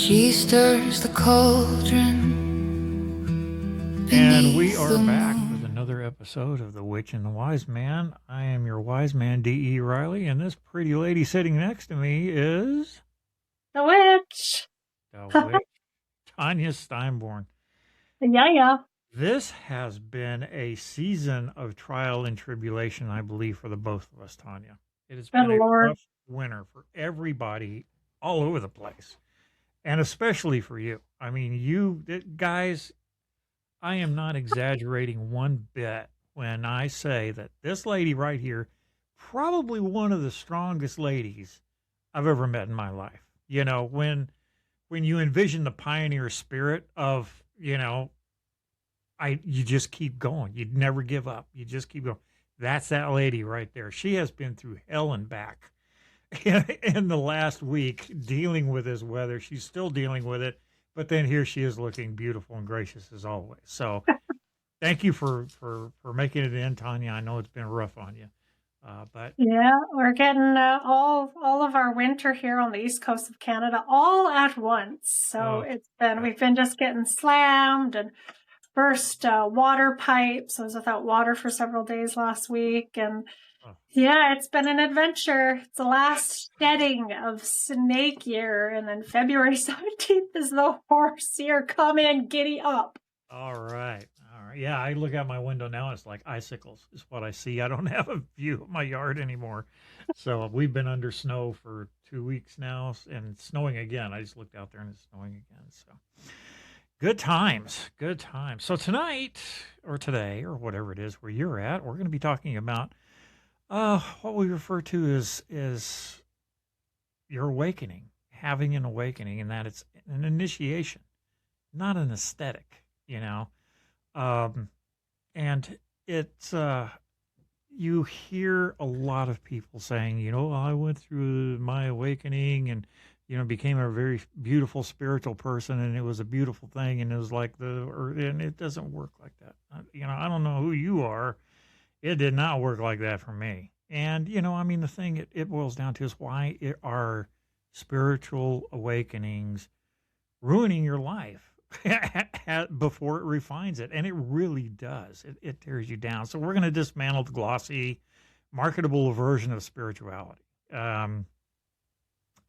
She stirs the cauldron. And we are back with another episode of The Witch and the Wise Man. I am your wise man, D.E. Riley, and this pretty lady sitting next to me is... The witch. The witch, Tonya Steinborn. Yeah. This has been a season of trial and tribulation, I believe, for the both of us, Tonya. It has been a rough winter for everybody all over the place, and especially for you. I mean, you guys... I am not exaggerating one bit when I say that this lady right here, probably one of the strongest ladies I've ever met in my life. You know, when you envision the pioneer spirit of, you just keep going. You'd never give up. You just keep going. That's that lady right there. She has been through hell and back in the last week dealing with this weather. She's still dealing with it. But then here she is looking beautiful and gracious as always. So thank you for making it in, Tonya. I know it's been rough on you. But yeah, we're getting all of our winter here on the east coast of Canada all at once. So we've been just getting slammed and burst water pipes. I was without water for several days last week. And yeah, it's been an adventure. It's the last shedding of snake year. And then February 17th is the horse year. Come in, giddy up. All right. Yeah, I look out my window now. It's like icicles is what I see. I don't have a view of my yard anymore. So we've been under snow for 2 weeks now, and it's snowing again. I just looked out there and it's snowing again. So good times. So tonight or today or whatever it is where you're at, we're going to be talking about what we refer to as your awakening, having an awakening, and that it's an initiation, not an aesthetic, and it's, you hear a lot of people saying, I went through my awakening and, became a very beautiful spiritual person, and it was a beautiful thing. And it was like and it doesn't work like that. I don't know who you are. It did not work like that for me. And, the thing it boils down to is why are spiritual awakenings ruining your life before it refines it. And it really does. It tears you down. So we're going to dismantle the glossy, marketable version of spirituality.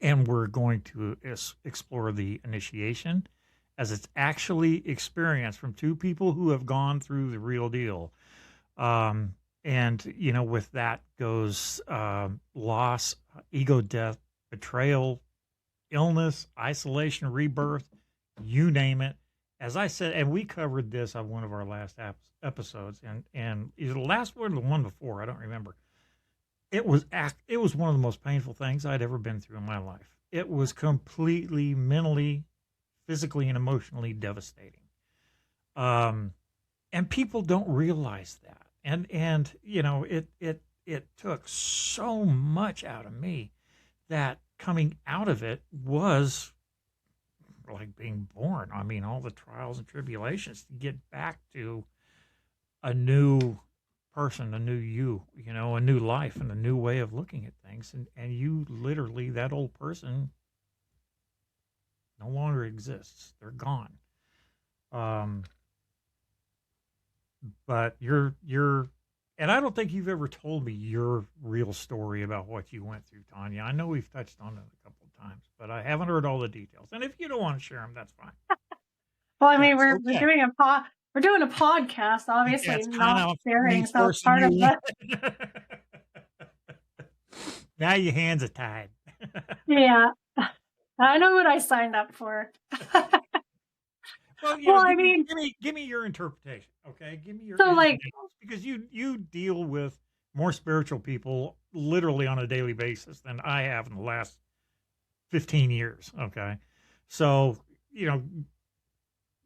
And we're going to explore the initiation as it's actually experienced from two people who have gone through the real deal. And, with that goes loss, ego death, betrayal, illness, isolation, rebirth, you name it. As I said, and we covered this on one of our last episodes, and either the last one or the one before, I don't remember. It was one of the most painful things I'd ever been through in my life. It was completely mentally, physically, and emotionally devastating. And people don't realize that. And it took so much out of me that coming out of it was like being born. I mean, all the trials and tribulations to get back to a new person, a new you, a new life and a new way of looking at things. And you literally, that old person no longer exists. They're gone. But you're, and I don't think you've ever told me your real story about what you went through, Tonya. I know we've touched on it a couple of times, but I haven't heard all the details. And if you don't want to share them, that's fine. Well, I mean, we're doing a podcast, obviously not sharing. So part of that. Now your hands are tied. Yeah, I know what I signed up for. Well, give me your interpretation, okay? Give me your because you deal with more spiritual people literally on a daily basis than I have in the last 15 years, okay? So,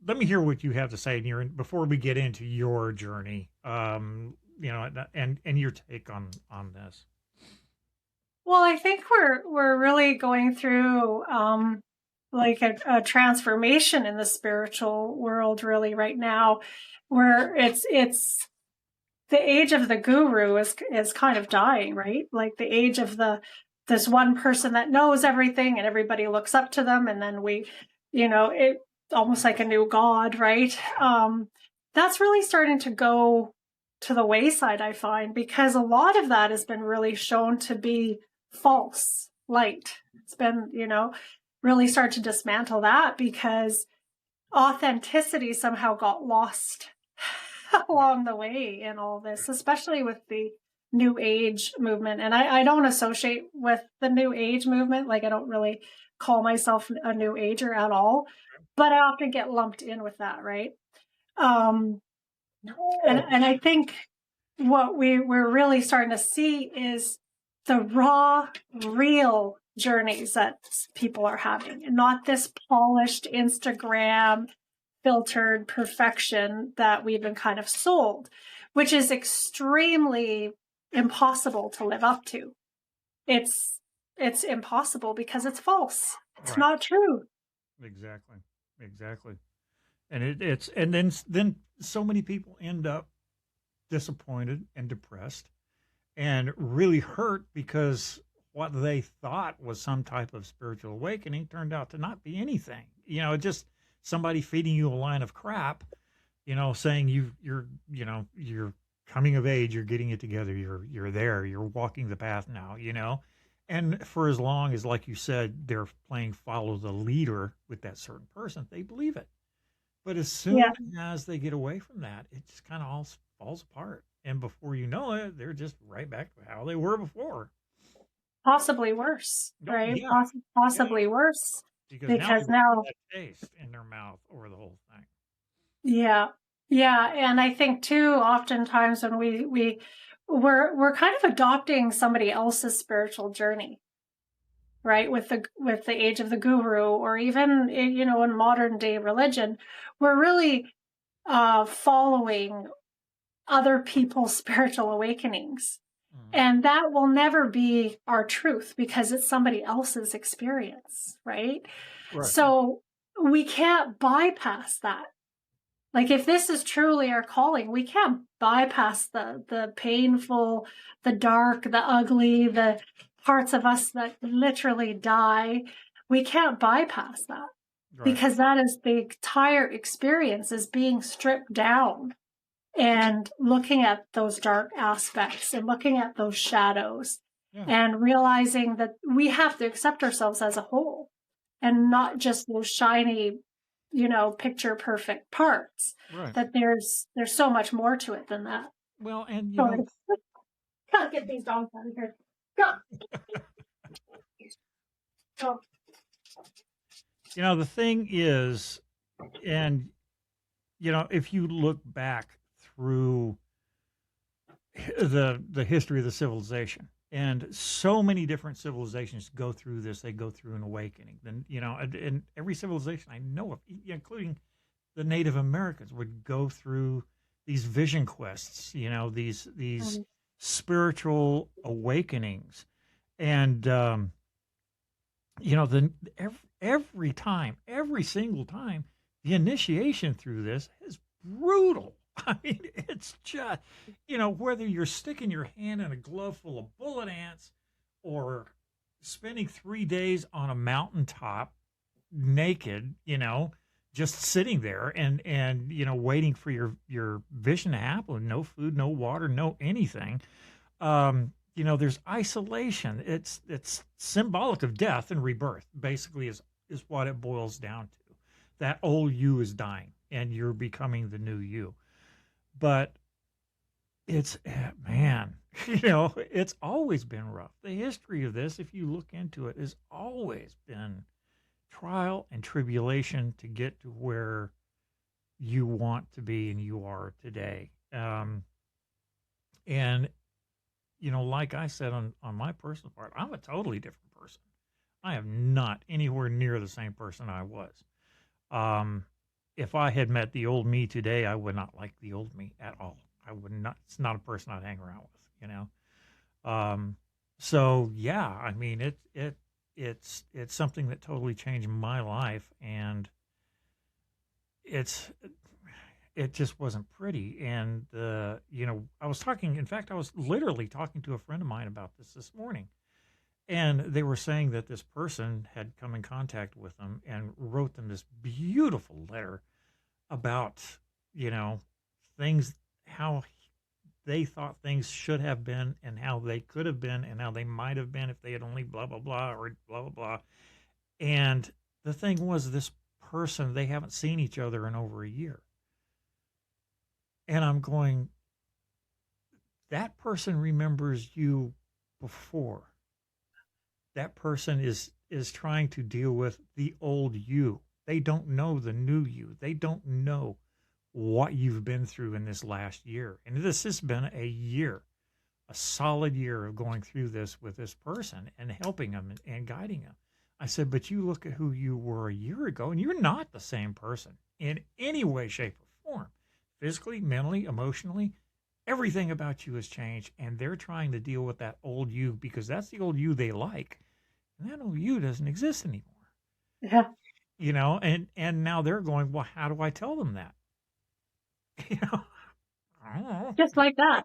let me hear what you have to say before we get into your journey, and your take on this. Well, I think we're really going through like a transformation in the spiritual world really right now, where it's the age of the guru is kind of dying, right? Like the age of this one person that knows everything and everybody looks up to them, and then we it almost like a new god, right? That's really starting to go to the wayside, I find, because a lot of that has been really shown to be false light. It's been, really start to dismantle that because authenticity somehow got lost along the way in all this, especially with the new age movement. And I don't associate with the new age movement. Like, I don't really call myself a new ager at all, but I often get lumped in with that, right? Um, and I think what we're really starting to see is the raw, real journeys that people are having, and not this polished Instagram filtered perfection that we've been kind of sold, which is extremely impossible to live up to. It's impossible because it's false. It's Right. not true. Exactly. And and then so many people end up disappointed and depressed and really hurt because what they thought was some type of spiritual awakening turned out to not be anything. Just somebody feeding you a line of crap, saying you're coming of age, you're getting it together, you're there, you're walking the path now. And for as long as, like you said, they're playing follow the leader with that certain person, they believe it. But as soon Yeah, as they get away from that, it just kind of all falls apart. And before you know it, they're just right back to how they were before. possibly worse, Oh, right? yeah, yeah. Possibly worse Because now because they've got now, that taste in their mouth over the whole thing. yeah, yeah, and I think too, oftentimes when we're kind of adopting somebody else's spiritual journey, right? With the age of the guru, or even in modern day religion, we're really following other people's spiritual awakenings. Hmm. And that will never be our truth because it's somebody else's experience, right? Right. So we can't bypass that. Like, if this is truly our calling, we can't bypass the painful, the dark, the ugly, the parts of us that literally die. We can't bypass that Right. because that is the entire experience, is being stripped down and looking at those dark aspects and looking at those shadows Yeah. and realizing that we have to accept ourselves as a whole and not just those shiny, picture perfect parts. Right. That there's so much more to it than that. Well, and So I gotta get these dogs out of here. Go. Go. the thing is, and if you look back through the history of the civilization, and so many different civilizations go through this, they go through an awakening. Then and every civilization I know of, including the Native Americans, would go through these vision quests, these Um, spiritual awakenings, and the every time, every single time, the initiation through this is brutal. I mean, it's just, whether you're sticking your hand in a glove full of bullet ants or spending 3 days on a mountaintop naked, just sitting there and waiting for your vision to happen. No food, no water, no anything. There's isolation. It's symbolic of death and rebirth. Basically, is what it boils down to. That old you is dying, and you're becoming the new you. But it's man, it's always been rough. The history of this, if you look into it, has always been trial and tribulation to get to where you want to be and you are today. And like I said on my personal part, I'm a totally different person. I am not anywhere near the same person I was. If I had met the old me today, I would not like the old me at all. I would not. It's not a person I'd hang around with. So yeah, I mean it's something that totally changed my life, and it's it just wasn't pretty. And I was talking. In fact, I was literally talking to a friend of mine about this morning, And they were saying that this person had come in contact with them and wrote them this beautiful letter about, you know, things, how they thought things should have been and how they could have been and how they might have been if they had only blah, blah, blah, or blah, blah, blah. And the thing was, this person, they haven't seen each other in over a year. And I'm going, that person remembers you before. That person is trying to deal with the old you. They don't know the new you. They don't know what you've been through in this last year. And this has been a year, a solid year of going through this with this person and helping them and guiding them. I said, but you look at who you were a year ago, and you're not the same person in any way, shape, or form. Physically, mentally, emotionally, everything about you has changed, and they're trying to deal with that old you because that's the old you they like. And that old you doesn't exist anymore. Yeah. You know, and now they're going, well, how do I tell them that? You know, I don't know. Just like that.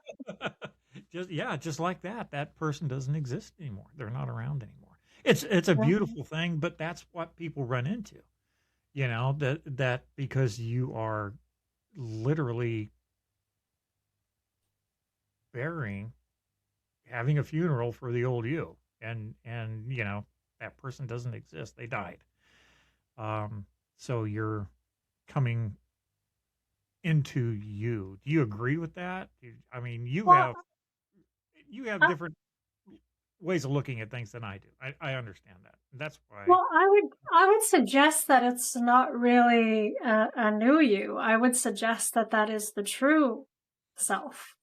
Just like that. That person doesn't exist anymore. They're not around anymore. It's a beautiful thing, but that's what people run into. You know, that because you are literally having a funeral for the old you, and you know, that person doesn't exist. They died. So you're coming into you. Do you agree with that? I mean, you Well, have I, different ways of looking at things than I do. I understand that. That's why. well, I would suggest that it's not really a new you. I would suggest that that is the true self.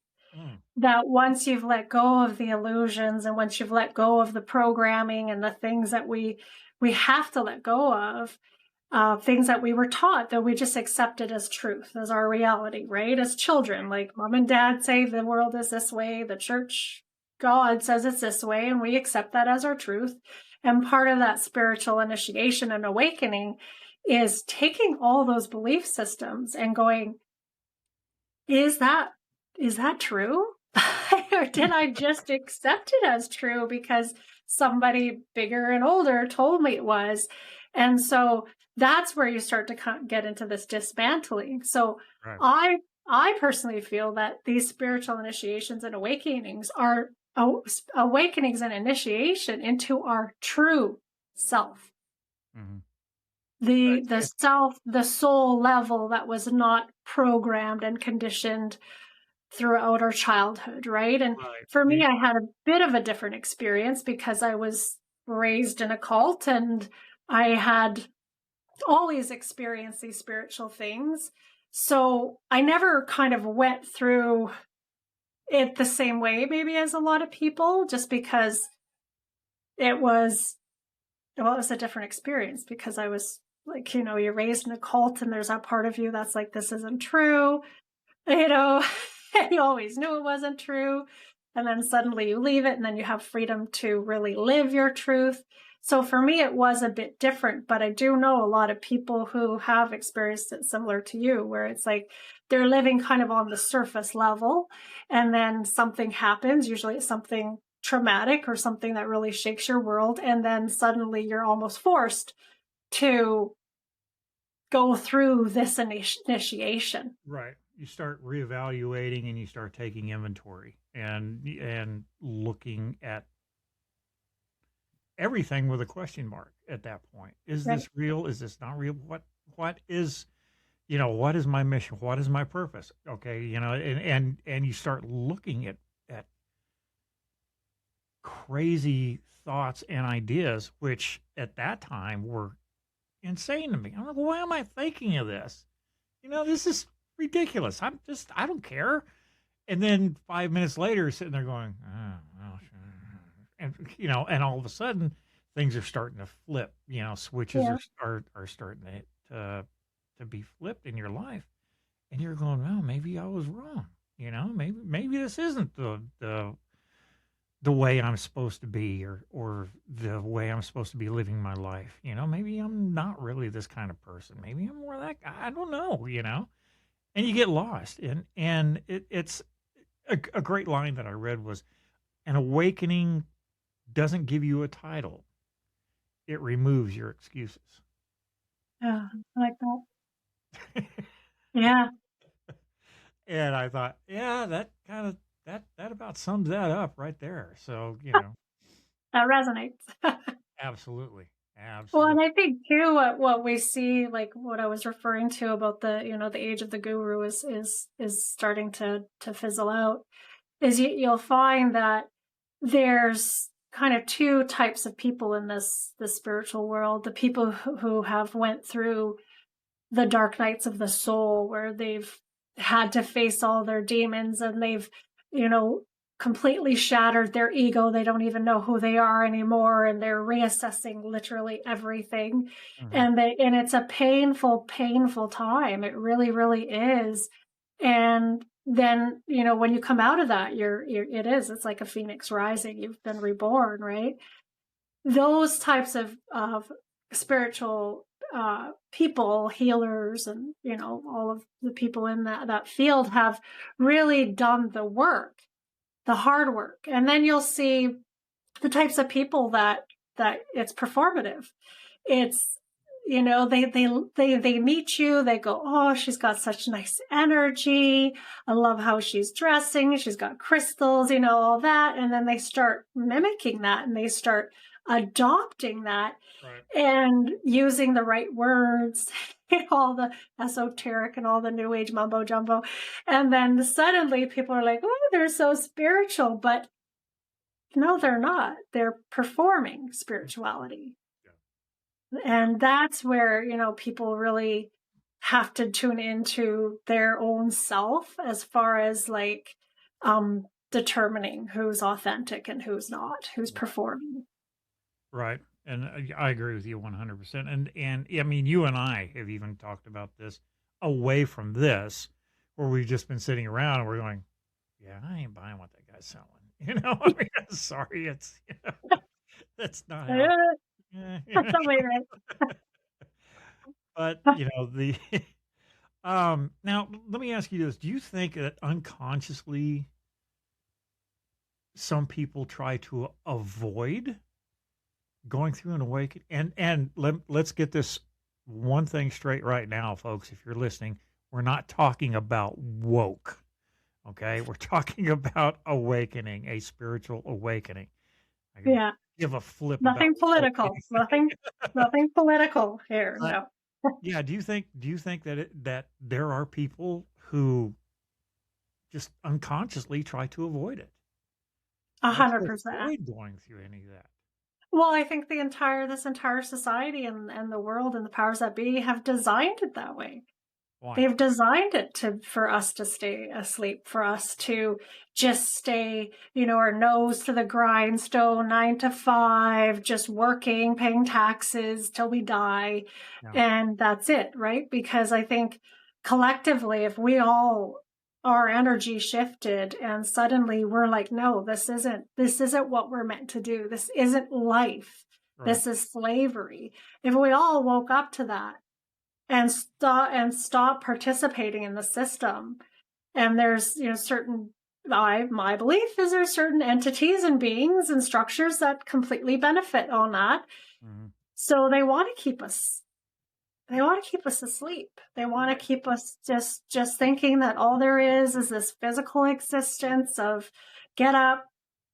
That once you've let go of the illusions and once you've let go of the programming and the things that we have to let go of, things that we were taught that we just accepted as truth, as our reality, right? As children, like mom and dad say the world is this way, the church, God says it's this way, and we accept that as our truth. And part of that spiritual initiation and awakening is taking all those belief systems and going, is that true? Or did I just accept it as true because somebody bigger and older told me it was? And so that's where you start to get into this dismantling. So right. I personally feel that these spiritual initiations and awakenings are awakenings and initiation into our true self. Mm-hmm. The soul level that was not programmed and conditioned throughout our childhood, right? And for me, I had a bit of a different experience because I was raised in a cult and I had always experienced these spiritual things. So I never kind of went through it the same way maybe as a lot of people, just because it was a different experience because I was like, you know, you're raised in a cult and there's that part of you that's like, this isn't true, you know, and you always knew it wasn't true. And then suddenly you leave it and then you have freedom to really live your truth. So for me, it was a bit different, but I do know a lot of people who have experienced it similar to you, where it's like they're living kind of on the surface level and then something happens. Usually it's something traumatic or something that really shakes your world. And then suddenly you're almost forced to go through this initiation. Right. You start reevaluating and you start taking inventory and looking at everything with a question mark at that point. Is this real? Is this not real? What is, you know, what is my mission? What is my purpose? Okay, you know, and you start looking at crazy thoughts and ideas, which at that time were insane to me. I'm like, why am I thinking of this? You know, this is ridiculous. I don't care. And then 5 minutes later, sitting there going, oh, and you know, and all of a sudden, things are starting to flip. You know, switches are starting to be flipped in your life, and you're going, oh, maybe I was wrong. You know, maybe this isn't the way I'm supposed to be, or the way I'm supposed to be living my life. You know, maybe I'm not really this kind of person. Maybe I'm more that guy. I don't know. You know, and you get lost. And it's a great line that I read was, an awakening doesn't give you a title, it removes your excuses. Yeah, I like that. Yeah. And I thought, yeah, that kind of that about sums that up right there. So, That resonates. absolutely. Well, and Absolutely. I think too, what we see, like what I was referring to about the, the age of the guru is starting to fizzle out. Is you'll find that there's kind of two types of people in this spiritual world: the people who have went through the dark nights of the soul, where they've had to face all their demons, and they've, you know, completely shattered their ego. They don't even know who they are anymore, and they're reassessing literally everything. Hmm. And it's a painful, painful time. It really, really is. And then, when you come out of that, it's like a phoenix rising. You've been reborn, right? Those types of spiritual people, healers, and all of the people in that field have really done the work, the hard work. And then you'll see the types of people that it's performative. It's, they meet you, they go, oh, she's got such nice energy, I love how she's dressing, she's got crystals, all that. And then they start mimicking that, and they start adopting that, Right. and using the right words, all the esoteric and all the new age mumbo jumbo. And then suddenly people are like, oh, they're so spiritual. But no, they're not. They're performing spirituality. Yeah. And that's where, people really have to tune into their own self, as far as like determining who's authentic and who's not, who's performing. Right. And I agree with you 100%. And I mean, you and I have even talked about this away from this, where we've just been sitting around and we're going, yeah, I ain't buying what that guy's selling. I mean, sorry, it's that's not how. That's right. But the now let me ask you this: do you think that unconsciously some people try to avoid going through an awakening? And let's get this one thing straight right now, folks. If you're listening, we're not talking about woke. Okay, we're talking about awakening, a spiritual awakening. I can give a flip Nothing about political. Nothing political here. No. Yeah, do you think that there are people who just unconsciously try to avoid it? 100%. Avoid going through any of that. Well, I think this entire society and the world and the powers that be have designed it that way. Why? They've designed it for us to stay asleep, for us to just stay, our nose to the grindstone, 9 to 5, just working, paying taxes till we die. Yeah. And that's it, right? Because I think collectively, if we all, our energy shifted and suddenly we're like, no, this isn't what we're meant to do. This isn't life. Right. This is slavery. If we all woke up to that, and stop participating in the system. And there's, certain, my belief is there's certain entities and beings and structures that completely benefit on that. Mm-hmm. So they want to keep us asleep. They want to keep us just thinking that all there is this physical existence of get up,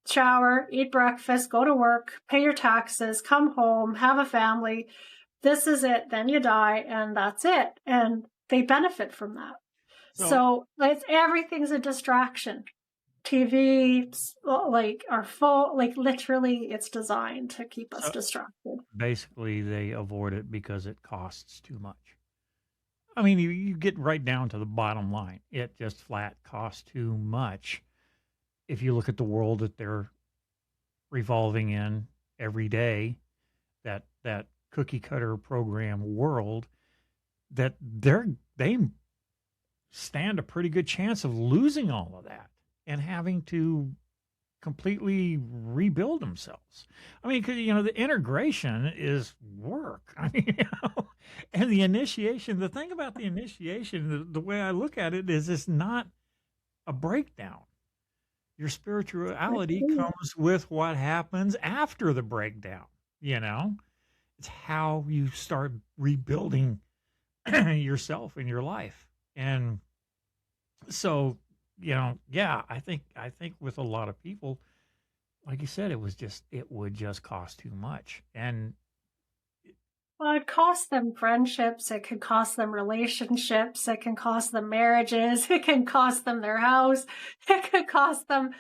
shower, eat breakfast, go to work, pay your taxes, come home, have a family. This is it. Then you die, and that's it. And they benefit from that. So everything's a distraction. TV, are full. Literally, it's designed to keep us distracted. Basically, they avoid it because it costs too much. I mean, you get right down to the bottom line. It just flat costs too much. If you look at the world that they're revolving in every day, that cookie cutter program world, that they stand a pretty good chance of losing all of that and having to completely rebuild themselves. I mean, 'cause, the integration is work. I mean, and the initiation, the thing about the initiation, the way I look at it is it's not a breakdown. Your spirituality comes with what happens after the breakdown, you know? It's how you start rebuilding yourself in your life. And so, yeah, I think with a lot of people, like you said, it would just cost too much. And Well, it costs them friendships. It could cost them relationships. It can cost them marriages. It can cost them their house. It could cost them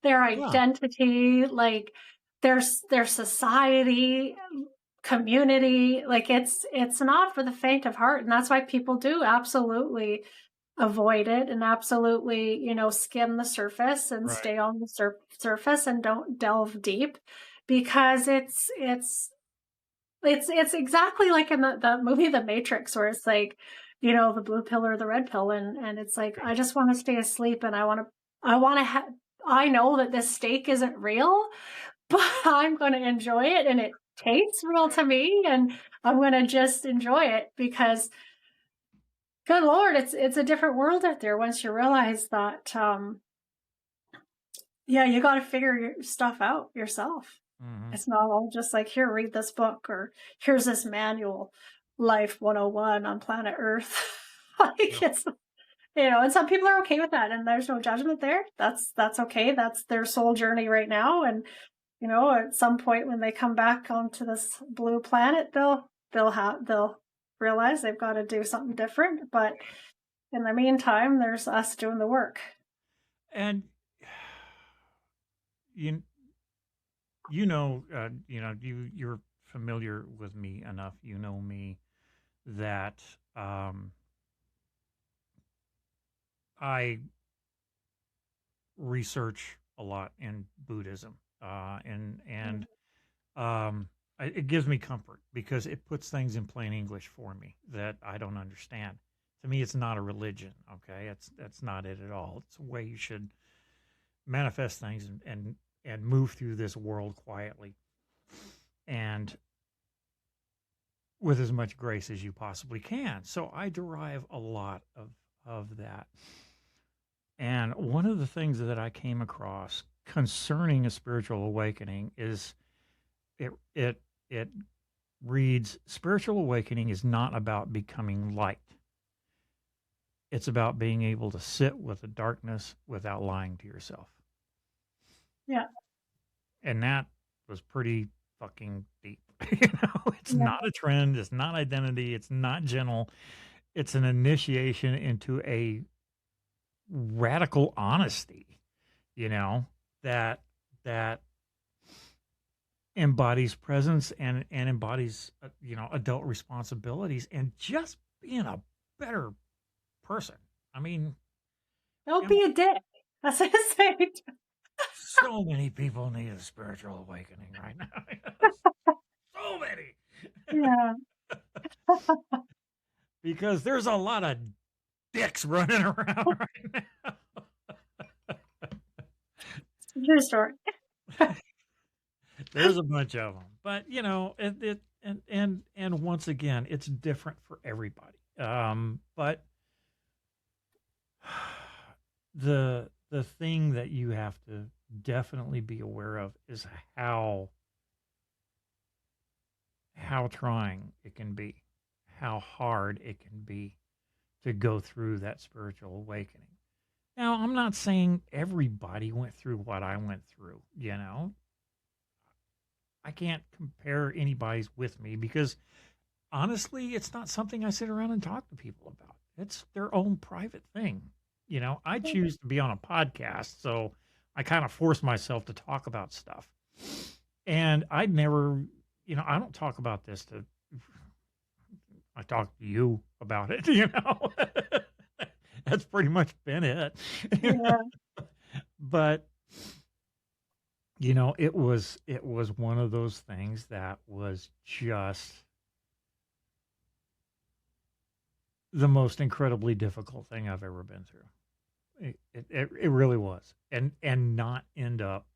their yeah, identity, like their society, community. Like it's not for the faint of heart, and that's why people do absolutely avoid it and absolutely, skim the surface and right. stay on the surface and don't delve deep because it's exactly like in the movie The Matrix, where it's like, the blue pill or the red pill, and it's like I just want to stay asleep, and I know that this steak isn't real, but I'm going to enjoy it, and it tastes real to me, and I'm going to just enjoy it because, good Lord, it's a different world out there once you realize that. Yeah, you got to figure your stuff out yourself. Hmm. It's not all just like, here, read this book, or here's this manual, Life 101 on planet Earth. Like it's, and some people are okay with that, and there's no judgment there. That's okay. That's their soul journey right now. And, at some point when they come back onto this blue planet, they'll realize they've got to do something different. But in the meantime, there's us doing the work. And you you're familiar with me enough. You know me that I research a lot in Buddhism, and it gives me comfort because it puts things in plain English for me that I don't understand. To me, it's not a religion. Okay, that's not it at all. It's a way you should manifest things and move through this world quietly and with as much grace as you possibly can. So I derive a lot of that. And one of the things that I came across concerning a spiritual awakening is it reads spiritual awakening is not about becoming light. It's about being able to sit with the darkness without lying to yourself. Yeah. And that was pretty fucking deep. It's Yeah. not a trend, it's not identity, it's not gentle. It's an initiation into a radical honesty, you know, that that embodies presence and embodies adult responsibilities and just being a better person. I mean, Don't be a dick. That's what I say. so many people need a spiritual awakening right now. So many. Yeah. Because there's a lot of dicks running around right now. True story. There's a bunch of them, but and once again, it's different for everybody. But the thing that you have to definitely be aware of is how trying it can be, how hard it can be to go through that spiritual awakening. Now, I'm not saying everybody went through what I went through, I can't compare anybody's with me because honestly, it's not something I sit around and talk to people about. It's their own private thing. I choose to be on a podcast, so I kind of force myself to talk about stuff. And I'd never, I don't talk about this I talk to you about it, That's pretty much been it. Yeah. But it was one of those things that was just the most incredibly difficult thing I've ever been through. It really was, and not end up,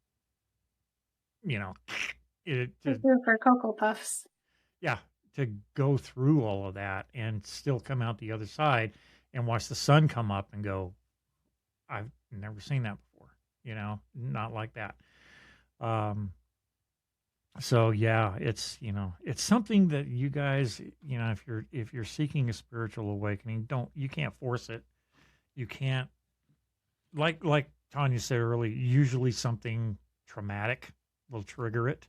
it Thank you for Cocoa Puffs. yeah, to go through all of that and still come out the other side and watch the sun come up and go, I've never seen that before. not like that. Um, so yeah, it's something that you guys, if you're seeking a spiritual awakening, you can't force it. You can't, like Tonya said earlier, usually something traumatic will trigger it.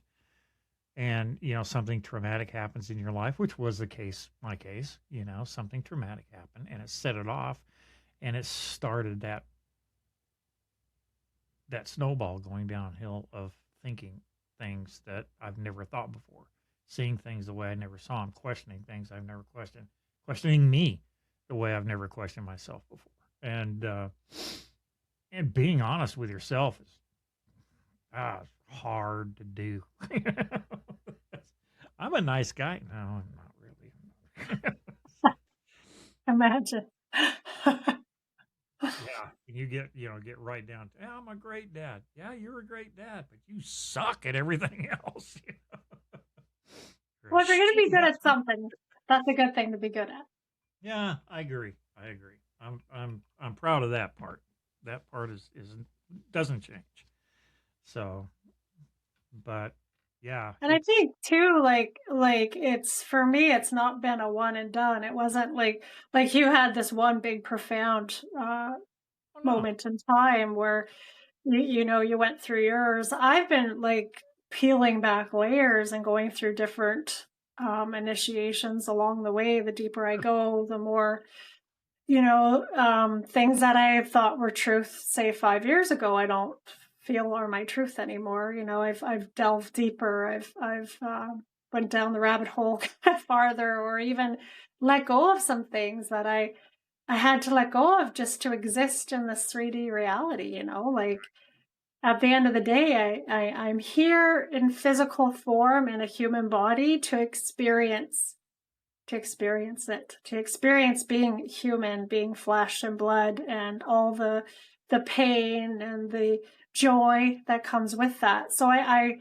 And, something traumatic happens in your life, which was my case, something traumatic happened and it set it off and it started that snowball going downhill of thinking things that I've never thought before, seeing things the way I never saw them, questioning things I've never questioned, questioning me the way I've never questioned myself before. And being honest with yourself is hard to do. I'm a nice guy. No, I'm not really. Imagine. Yeah, you get right down to, yeah, I'm a great dad. Yeah, you're a great dad, but you suck at everything else. Well, if you're going to be good at something, that's a good thing to be good at. Yeah, I agree. I'm proud of that part. That part doesn't change. So, but yeah. And I think too, like it's, for me, it's not been a one and done. It wasn't like you had this one big profound moment in time where you went through yours. I've been like peeling back layers and going through different initiations along the way. The deeper I go, the more things that I thought were truth, say 5 years ago, I don't feel are my truth anymore. I've delved deeper. I've went down the rabbit hole farther, or even let go of some things that I had to let go of just to exist in this 3D reality. Like at the end of the day, I'm here in physical form in a human body to experience it, to experience being human, being flesh and blood, and all the pain and the joy that comes with that. So I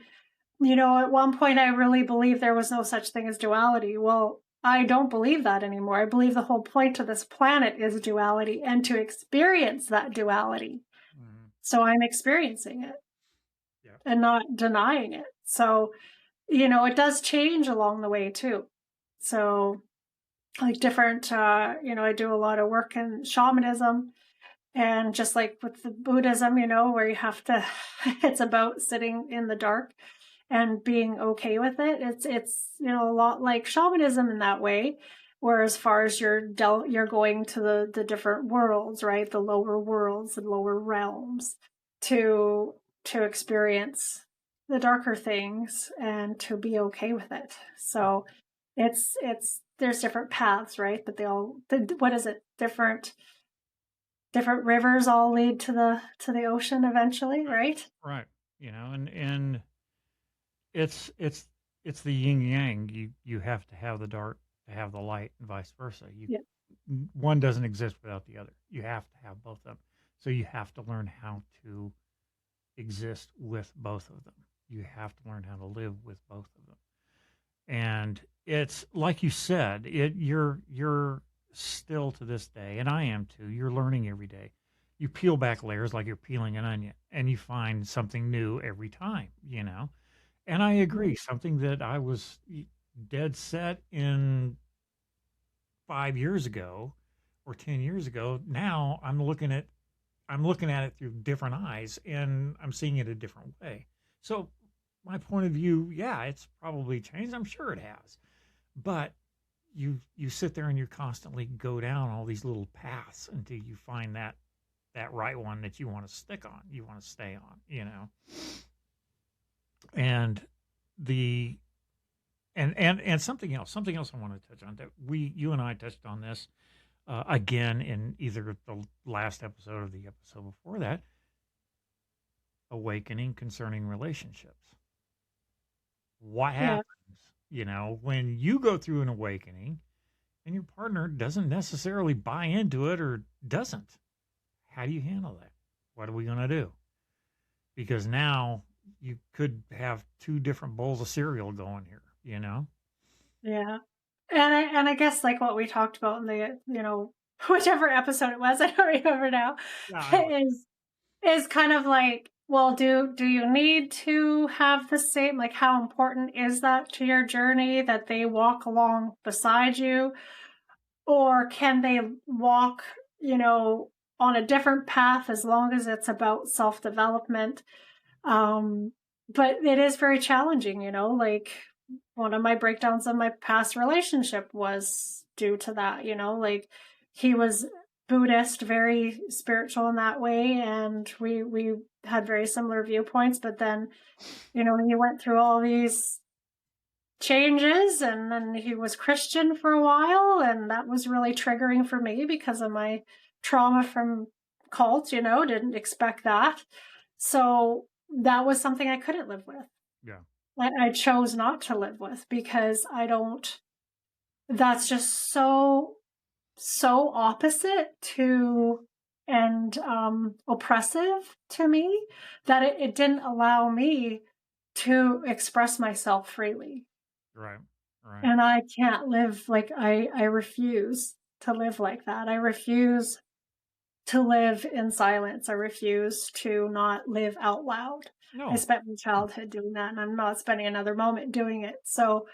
at one point I really believed there was no such thing as duality. Well, I don't believe that anymore. I believe the whole point of this planet is duality and to experience that duality. Mm-hmm. So I'm experiencing it and not denying it. So, it does change along the way too. So like different, I do a lot of work in shamanism, and just like with the Buddhism, where you have to, it's about sitting in the dark and being okay with it. It's a lot like shamanism in that way, where as far as you're going to the different worlds, right? The lower worlds and lower realms to experience the darker things and to be okay with it. So it's there's different paths, right? But what is it? Different rivers all lead to the ocean eventually, right? Right. And it's the yin yang. You have to have the dark to have the light, and vice versa. One doesn't exist without the other. You have to have both of them. So you have to learn how to exist with both of them. You have to learn how to live with both of them. And it's like you said, you're still to this day, and I am too, you're learning every day. You peel back layers like you're peeling an onion, and you find something new every time, And I agree, something that I was dead set in 5 years ago or 10 years ago, now I'm looking at it through different eyes, and I'm seeing it a different way. So my point of view, yeah, it's probably changed. I'm sure it has. But you sit there and you constantly go down all these little paths until you find that right one that you want to stick on, you want to stay on, And and something else I want to touch on that you and I touched on this again in either the last episode or the episode before that, awakening concerning relationships. What happens, when you go through an awakening and your partner doesn't necessarily buy into it or doesn't? How do you handle that? What are we going to do? Because now you could have two different bowls of cereal going here, Yeah. And I guess like what we talked about in the, whichever episode it was, I don't remember now, is is kind of like, well, do you need to have the same, like, how important is that to your journey that they walk along beside you? Or can they walk, on a different path as long as it's about self-development? Um, but it is very challenging, like one of my breakdowns of my past relationship was due to that, like he was Buddhist, very spiritual in that way, and we had very similar viewpoints, but then, he went through all these changes, and then he was Christian for a while, and that was really triggering for me because of my trauma from cult, didn't expect that. So that was something I couldn't live with. Yeah. I chose not to live with because that's just so opposite to and oppressive to me that it didn't allow me to express myself freely. Right. Right. And I can't live like I refuse to live like that. I refuse to live in silence. I refuse to not live out loud. No. I spent my childhood doing that, and I'm not spending another moment doing it. So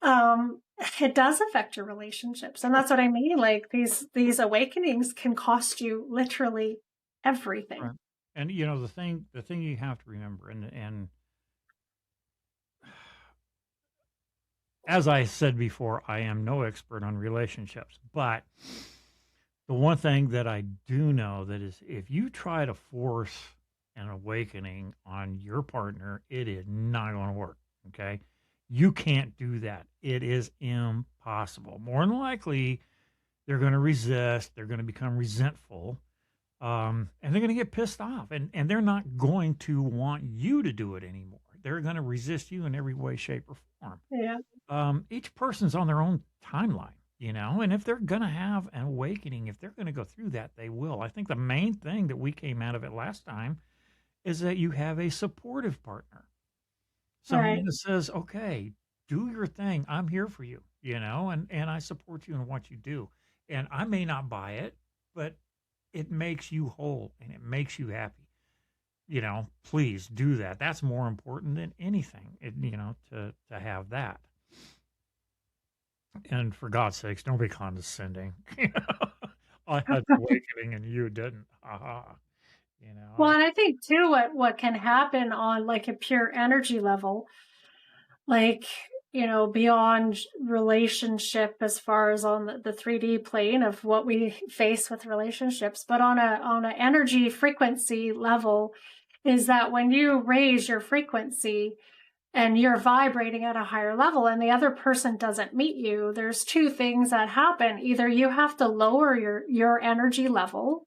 it does affect your relationships. And that's what I mean. Like these awakenings can cost you literally everything. Right. And the thing you have to remember, and as I said before, I am no expert on relationships, but the one thing that I do know that is if you try to force an awakening on your partner, it is not going to work. Okay. You can't do that. It is impossible. More than likely, they're going to resist. They're going to become resentful. And they're going to get pissed off. And they're not going to want you to do it anymore. They're going to resist you in every way, shape, or form. Yeah. Each person's on their own timeline, and if they're going to have an awakening, if they're going to go through that, they will. I think the main thing that we came out of it last time is that you have a supportive partner. Someone that says, okay, do your thing. I'm here for you, and I support you in what you do. And I may not buy it, but it makes you whole and it makes you happy. Please do that. That's more important than anything, to have that. And for God's sakes, don't be condescending. I had the awakening and you didn't. Ha. Well, and I think too, what can happen on like a pure energy level, like, beyond relationship as far as on the 3D plane of what we face with relationships, but on a energy frequency level, is that when you raise your frequency and you're vibrating at a higher level and the other person doesn't meet you, there's two things that happen. Either you have to lower your energy level,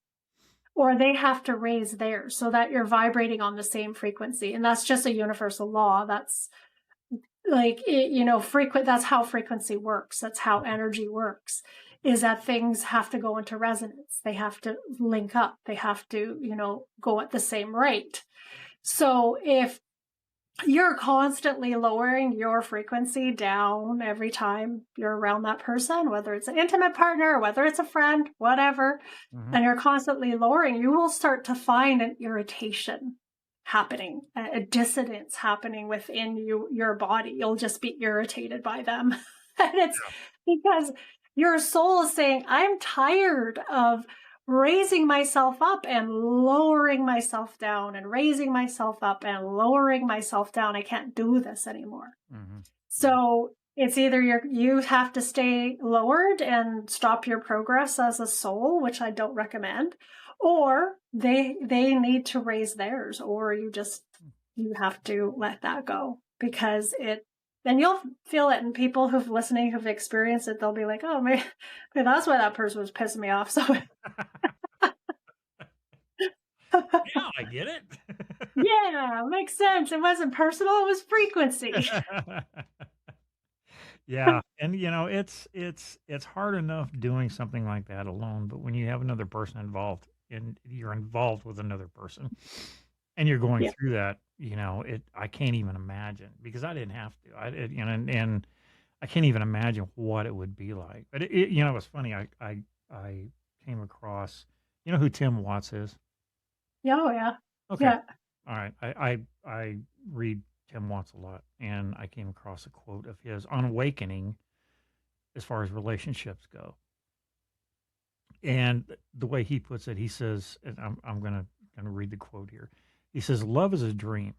or they have to raise theirs so that you're vibrating on the same frequency. And that's just a universal law. That's like, that's how frequency works. That's how energy works, is that things have to go into resonance. They have to link up. They have to, go at the same rate. So if you're constantly lowering your frequency down every time you're around that person, whether it's an intimate partner, or whether it's a friend, whatever, and you're constantly lowering, you will start to find an irritation happening, a dissonance happening within your body. You'll just be irritated by them. And it's because your soul is saying, I'm tired of raising myself up and lowering myself down and raising myself up and lowering myself down. I can't do this anymore. So it's either you have to stay lowered and stop your progress as a soul, which I don't recommend, or they need to raise theirs, or you have to let that go, because then you'll feel it. And people who've experienced it, they'll be like, oh, maybe that's why that person was pissing me off. So yeah, I get it. Yeah, makes sense. It wasn't personal, it was frequency. Yeah. And it's hard enough doing something like that alone, but when you have another person involved and you're involved with another person and you're going through that, I can't even imagine, because I didn't have to. And I can't even imagine what it would be like. But it was funny. I came across, who Tim Watts is? Oh, yeah. Okay. Yeah. All right. I read Tim Watts a lot, and I came across a quote of his on awakening as far as relationships go. And the way he puts it, he says, and I'm gonna read the quote here. He says, "Love is a dream,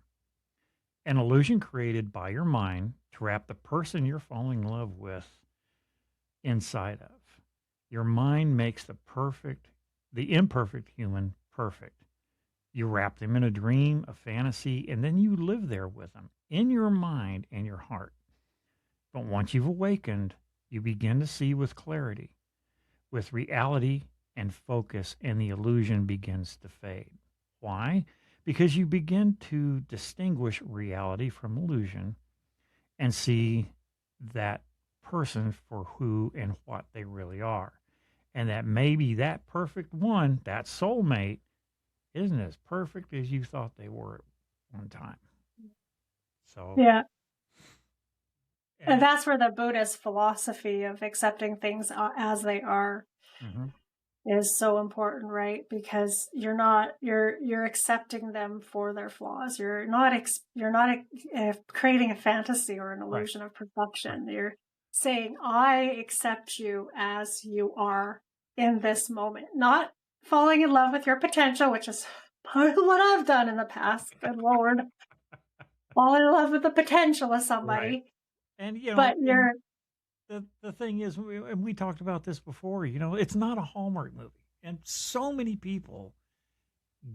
an illusion created by your mind to wrap the person you're falling in love with inside of. Your mind makes the imperfect human perfect. You wrap them in a dream, a fantasy, and then you live there with them in your mind and your heart. But once you've awakened, you begin to see with clarity, with reality and focus, and the illusion begins to fade. Why? Because you begin to distinguish reality from illusion and see that person for who and what they really are. And that maybe that perfect one, that soulmate, isn't as perfect as you thought they were at one time. So, Yeah. And and that's where the Buddhist philosophy of accepting things as they are mhm, is so important, right? Because you're accepting them for their flaws. You're not creating a fantasy or an right, illusion of right, perfection. You're saying, I accept you as you are in this moment, not falling in love with your potential, which is part of what I've done in the past. Good Lord, fall in love with the potential of right. somebody, And but and you're the thing is, and we talked about this before. It's not a Hallmark movie, and so many people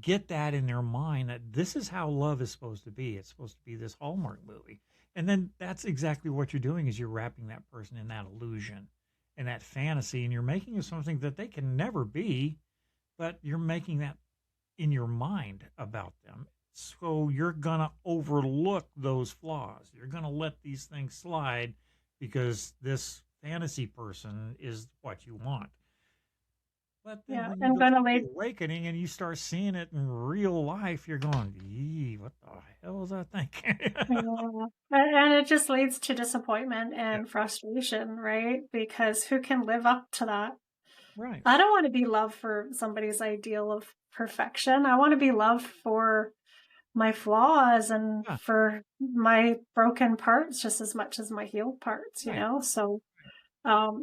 get that in their mind that this is how love is supposed to be. It's supposed to be this Hallmark movie. And then that's exactly what you're doing is you're wrapping that person in that illusion and that fantasy and you're making it something that they can never be, but you're making that in your mind about them. So you're going to overlook those flaws. You're going to let these things slide because this fantasy person is what you want. But then yeah, when you and go through gonna the lead. awakening and you start seeing it in real life, you're going, "Yee, what the hell was I thinking?" Yeah. And it just leads to disappointment Yeah, and frustration, right? Because who can live up to that? right. I don't want to be loved for somebody's ideal of perfection. I want to be loved for my flaws and Yeah, for my broken parts just as much as my healed parts, right. So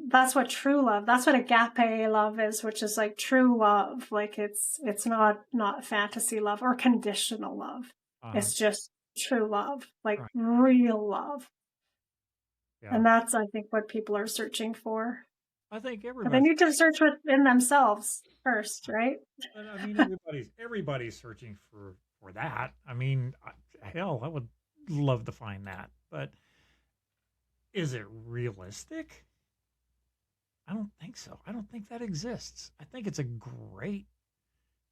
that's what true love, that's what agape love is, which is like true love. Like it's not fantasy love or conditional love. Uh-huh. It's just true love, like Right. real love. Yeah. And that's, I think, what people are searching for. I think But they everybody's, need to search within themselves first, right? but I mean, everybody's searching for that. I mean, hell, I would love to find that, but is it realistic? I don't think so. I don't think that exists. I think it's a great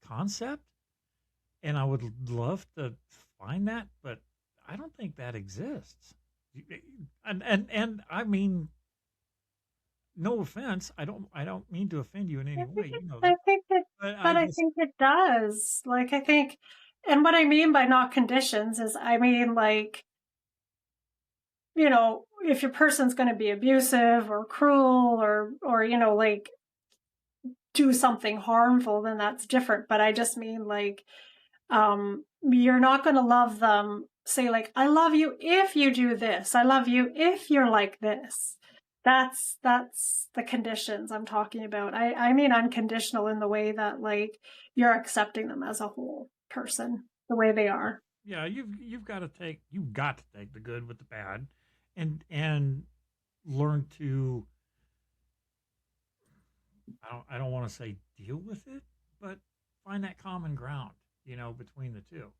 concept, and I would love to find that, but I don't think that exists. And I mean, no offense. I don't mean to offend you in any I think way. it, You know I that, think it, but I but I just think it does. Like, I think, and what I mean by not conditions is, I mean, like, if your person's going to be abusive or cruel or, like do something harmful, then that's different. But I just mean like, you're not going to love them. Say like, I love you if you do this. I love you if you're like this. That's the conditions I'm talking about. I mean unconditional in the way that like you're accepting them as a whole person the way they are. yeah, you've got to take the good with the bad, and learn to I don't want to say deal with it, but find that common ground, between the two.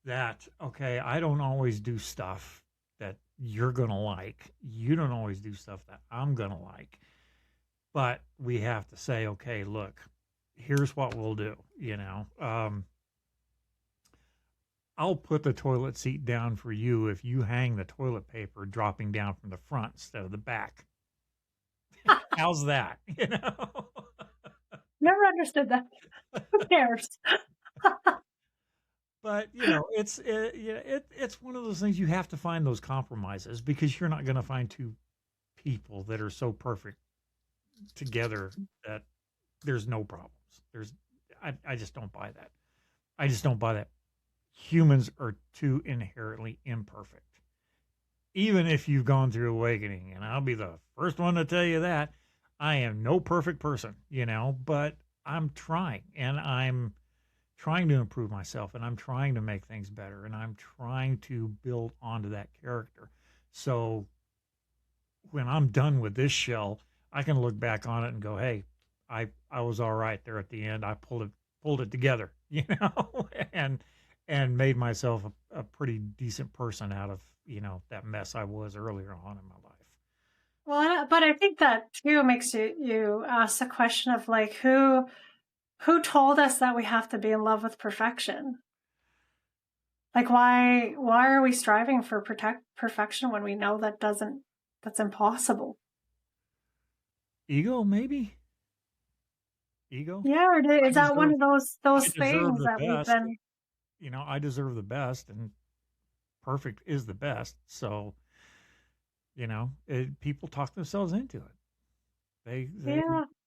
That okay, I don't always do stuff that you're gonna like. You don't always do stuff that I'm gonna like. But we have to say, okay, look, here's what we'll do. I'll put the toilet seat down for you if you hang the toilet paper dropping down from the front instead of the back. How's that? Never understood that. Who cares? But it's one of those things you have to find those compromises because you're not going to find two people that are so perfect together that there's no problems. I just don't buy that. I just don't buy that. Humans are too inherently imperfect. Even if you've gone through awakening, and I'll be the first one to tell you that, I am no perfect person, but I'm trying, and I'm trying to improve myself, and I'm trying to make things better, and I'm trying to build onto that character. So when I'm done with this shell, I can look back on it and go, "Hey, I was all right there at the end. I pulled it together, and made myself a pretty decent person out of that mess I was earlier on in my life." Well, but I think that too makes you ask the question of like who told us that we have to be in love with perfection? Like why are we striving for perfection when we know that's impossible? Ego, maybe. Ego. Yeah, or I is that one deserve. of I those deserve things the that we've best. been? I deserve the best, and perfect is the best. So, people talk themselves into it. They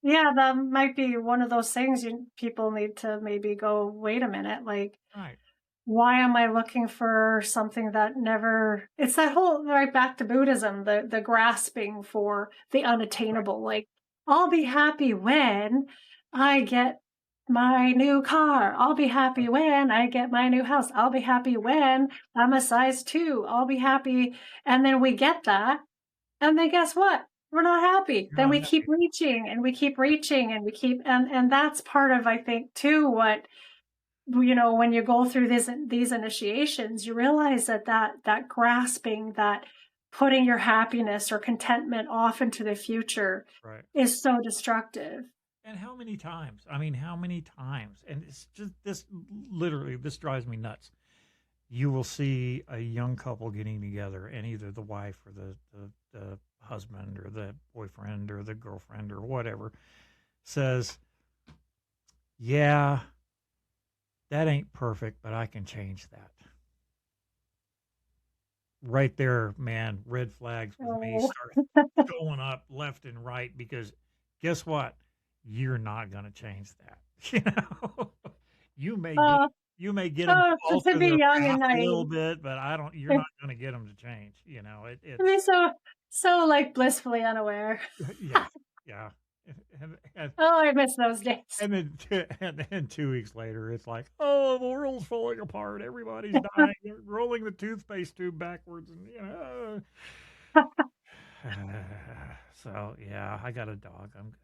Yeah, that might be one of those things people need to maybe go, wait a minute, like right. why am I looking for something that never, it's that whole right back to Buddhism, the grasping for the unattainable. Like I'll be happy when I get my new car. I'll be happy when I get my new house. I'll be happy when I'm a size 2. I'll be happy. And then we get that. And then guess what? We're not happy. You're Then not we keep happy. reaching and we keep reaching and we keep, and that's part of, I think, too, what, when you go through these initiations, you realize that grasping, that putting your happiness or contentment off into the future Right. is so destructive. And how many times? I mean, how many times? And it's just this. Literally, this drives me nuts. You will see a young couple getting together, and either the wife or the husband or the boyfriend or the girlfriend or whatever says, "Yeah, that ain't perfect, but I can change that." Right there, man, red flags with me Oh, start going up left and right, because guess what? You're not going to change that. You may get uh, you may get them to to alter be their young and path a little naive. bit, but I don't. You're not going to get them to change. I It's mean, so like blissfully unaware. yeah, yeah, and, and, Oh, I miss those days. and then and then 2 weeks later, it's like, oh, the world's falling apart. Everybody's dying. They're rolling the toothpaste tube backwards, and so yeah, I got a dog. I'm good.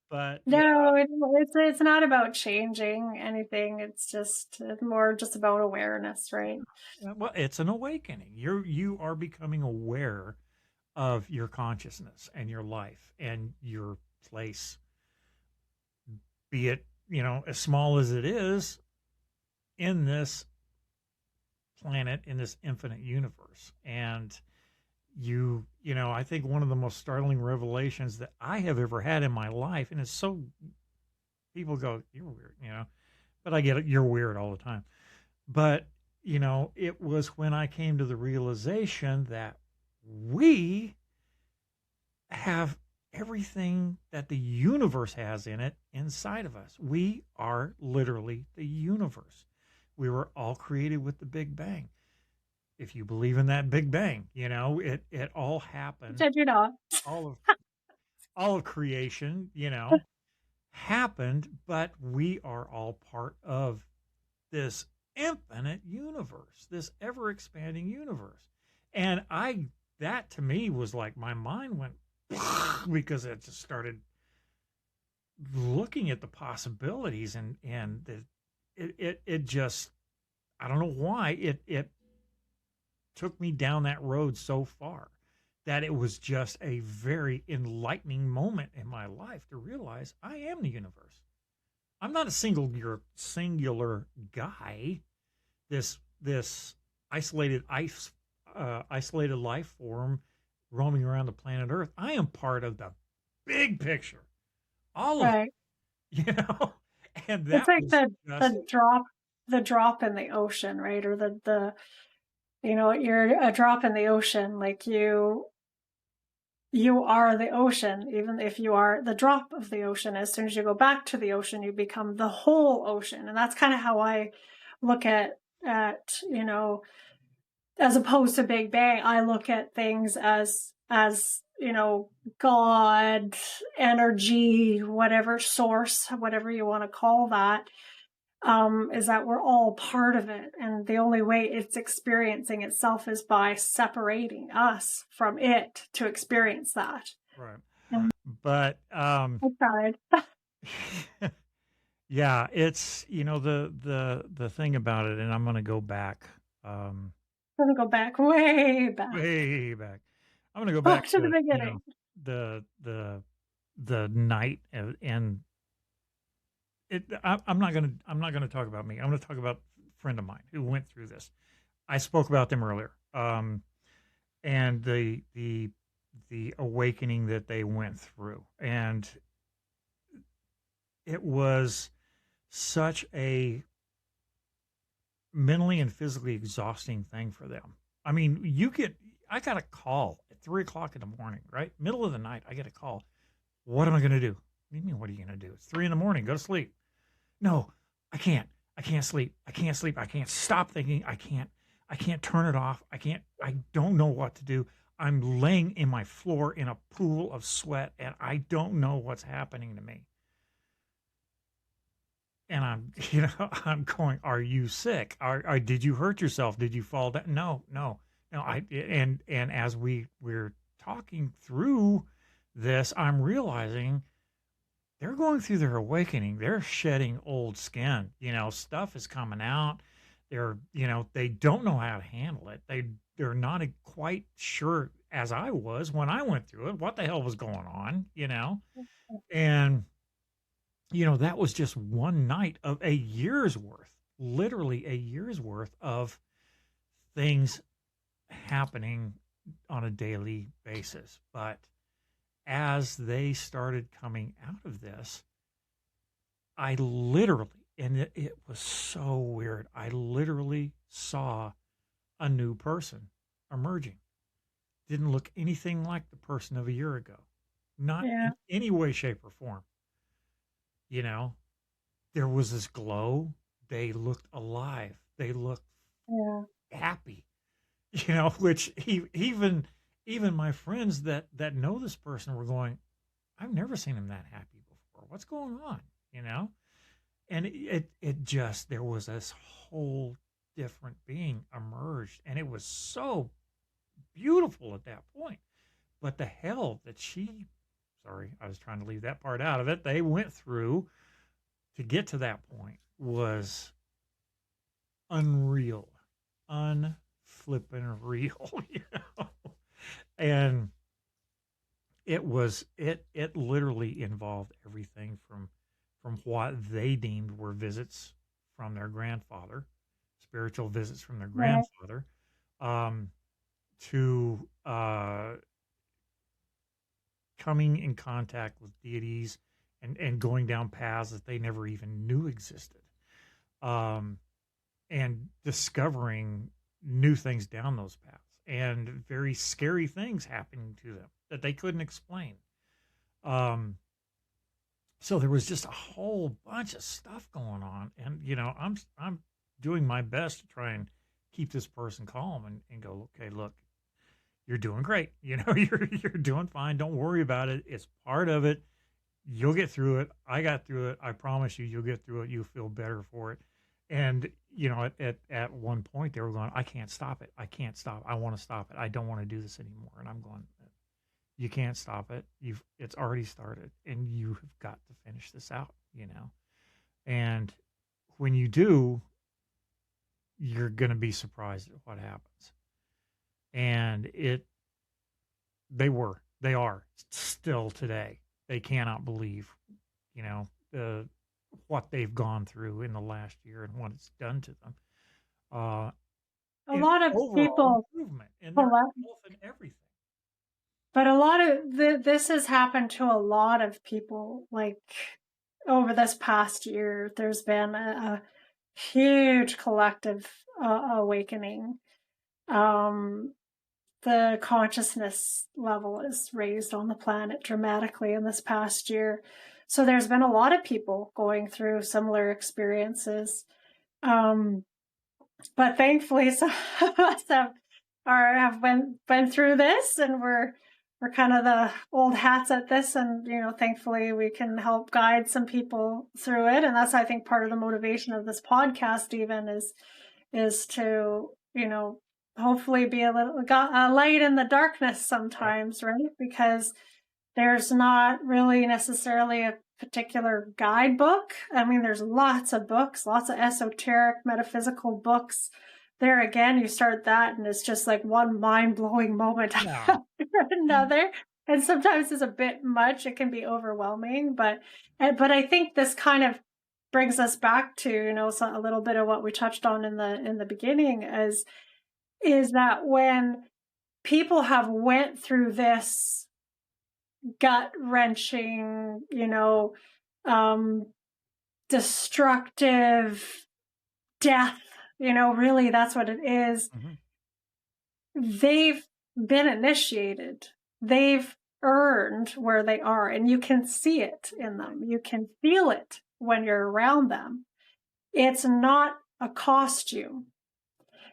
But yeah, No, it's not about changing anything. It's just more just about awareness, right? well, it's an awakening. You are becoming aware of your consciousness and your life and your place, be it as small as it is in this planet, in this infinite universe. And I think one of the most startling revelations that I have ever had in my life, and it's so, people go, "You're weird," but I get it, you're weird all the time. But it was when I came to the realization that we have everything that the universe has in it inside of us. We are literally the universe. We were all created with the Big Bang. If you believe in that Big Bang, it all happened. Did you not? All of creation, happened, but we are all part of this infinite universe, this ever expanding universe. And that to me was like my mind went because it just started looking at the possibilities, and it just, I don't know why it took me down that road so far, that it was just a very enlightening moment in my life to realize I am the universe. I'm not a singular guy. This isolated life form roaming around the planet Earth. I am part of the big picture, all of Right. it. And It's that like was just the drop in the ocean, right? Or you're a drop in the ocean. Like you are the ocean, even if you are the drop of the ocean. As soon as you go back to the ocean, you become the whole ocean. And that's kind of how I look at, as opposed to Big Bang, I look at things as God, energy, whatever source, whatever you want to call that, is that we're all part of it. And the only way it's experiencing itself is by separating us from it to experience that. Right. And But I tried. yeah, it's the thing about it, and I'm going to go back, I'm gonna go back, way back, way back. I'm going to go back back to the to beginning. the night, and I'm not gonna talk about me. I'm going to talk about a friend of mine who went through this. I spoke about them earlier, and the awakening that they went through, and it was such a mentally and physically exhausting thing for them. I mean, I got a call at 3 o'clock in the morning, right? Middle of the night, I get a call. What am I going to do? What do you mean, what are you going to do? It's 3 in the morning. Go to sleep. No, I can't. I can't sleep. I can't sleep. I can't stop thinking. I can't turn it off. I don't know what to do. I'm laying in my floor in a pool of sweat and I don't know what's happening to me. And I'm going, are you sick? Did you hurt yourself? Did you fall down? No. And as we're talking through this, I'm realizing they're going through their awakening. They're shedding old skin. Stuff is coming out. They don't know how to handle it. They're not quite sure, as I was when I went through it, what the hell was going on, and that was just one night of a year's worth, literally a year's worth of things happening on a daily basis. But as they started coming out of this, I literally, and it was so weird, I literally saw a new person emerging. Didn't look anything like the person of a year ago. Not Yeah. in any way, shape, or form. There was this glow. They looked alive. They looked happy. Which even my friends that know this person were going, I've never seen him that happy before. What's going on? And it just, there was this whole different being emerged, and it was so beautiful at that point. But the hell that sorry, I was trying to leave that part out of it, they went through to get to that point was unreal, unflippin' real, And it literally involved everything from what they deemed were visits from their grandfather, spiritual visits from their grandfather, to coming in contact with deities and going down paths that they never even knew existed, and discovering new things down those paths and very scary things happening to them that they couldn't explain. So there was just a whole bunch of stuff going on, and I'm doing my best to try and keep this person calm and go, okay, look, you're doing great. You're doing fine. Don't worry about it. It's part of it. You'll get through it. I got through it. I promise you, you'll get through it. You'll feel better for it. And at one point they were going, I can't stop it. I can't stop. I want to stop it. I don't want to do this anymore. And I'm going, you can't stop it. It's already started, and you have got to finish this out. And when you do, you're going to be surprised at what happens. And they are still today. They cannot believe, what they've gone through in the last year and what it's done to them. A lot of people improvement in their health and everything. But a lot of this has happened to a lot of people. Like over this past year, there's been a huge collective awakening. the consciousness level is raised on the planet dramatically in this past year. So there's been a lot of people going through similar experiences. But thankfully some of us have been through this, and we're kind of the old hats at this, and thankfully we can help guide some people through it. And that's, I think, part of the motivation of this podcast even is to hopefully be a light in the darkness sometimes, right? Because there's not really necessarily a particular guidebook. I mean, there's lots of books, lots of esoteric metaphysical books. There again, you start that and it's just like one mind-blowing moment after another. And sometimes it's a bit much. It can be overwhelming, but I think this kind of brings us back to, a little bit of what we touched on in the beginning is that when people have went through this gut-wrenching, destructive death, really that's what it is. They've been initiated. They've earned where they are, and you can see it in them. You can feel it when you're around them. It's not a costume.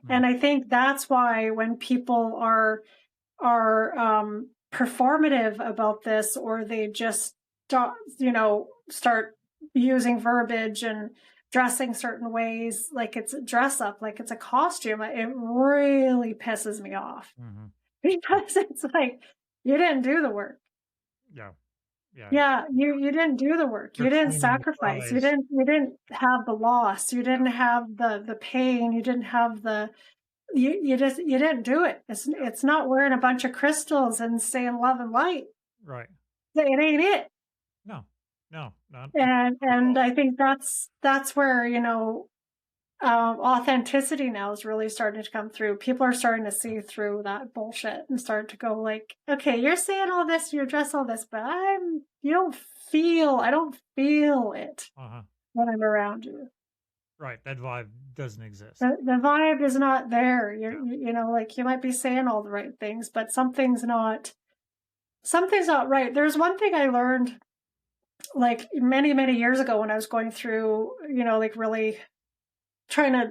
And I think that's why when people are performative about this, or they just start using verbiage and dressing certain ways, like it's a dress up, like it's a costume, it really pisses me off. Because it's like, you didn't do the work. You didn't do the work. You didn't sacrifice. You didn't have the loss. You didn't have the pain. You didn't have you didn't do it. It's not wearing a bunch of crystals and saying love and light. Right. It ain't it. No, not. And I think that's where, authenticity now is really starting to come through. People are starting to see through that bullshit and start to go like, okay, you're saying all this, you address all this, but I don't feel it when I'm around you. Right. That vibe doesn't exist. The vibe is not there. Like you might be saying all the right things, but something's not right. There's one thing I learned like many, many years ago when I was going through, like really trying to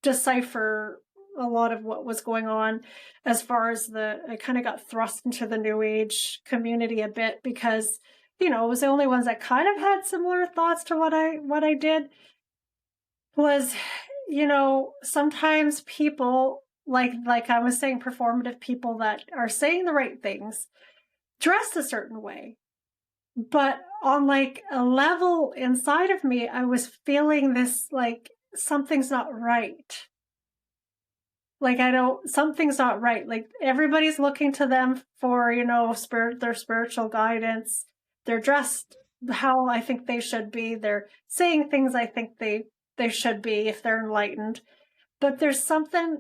decipher a lot of what was going on as far as I kind of got thrust into the New Age community a bit because, it was the only ones that kind of had similar thoughts to what I did was, sometimes people like I was saying, performative people that are saying the right things, dress a certain way. But on like a level inside of me, I was feeling this like, something's not right. Like something's not right. Like everybody's looking to them for, their spiritual guidance. They're dressed how I think they should be. They're saying things I think they should be if they're enlightened. But there's something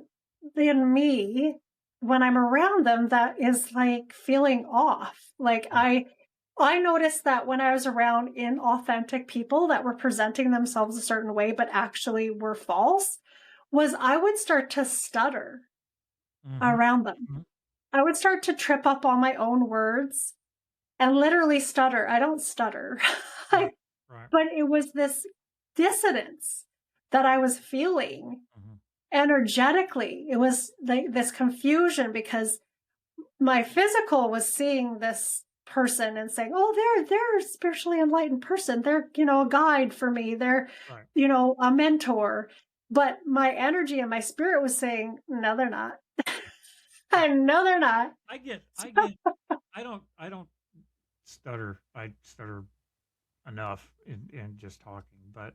in me when I'm around them that is like feeling off. Like I noticed that when I was around inauthentic people that were presenting themselves a certain way, but actually were false, was I would start to stutter around them. I would start to trip up on my own words and literally stutter. I don't stutter, Right. But it was this dissonance that I was feeling energetically. It was this confusion because my physical was seeing this person and saying, oh, they're a spiritually enlightened person. They're, a guide for me. They're, a mentor. But my energy and my spirit was saying, no, they're not. No, they're not. I don't stutter. I stutter enough in just talking. But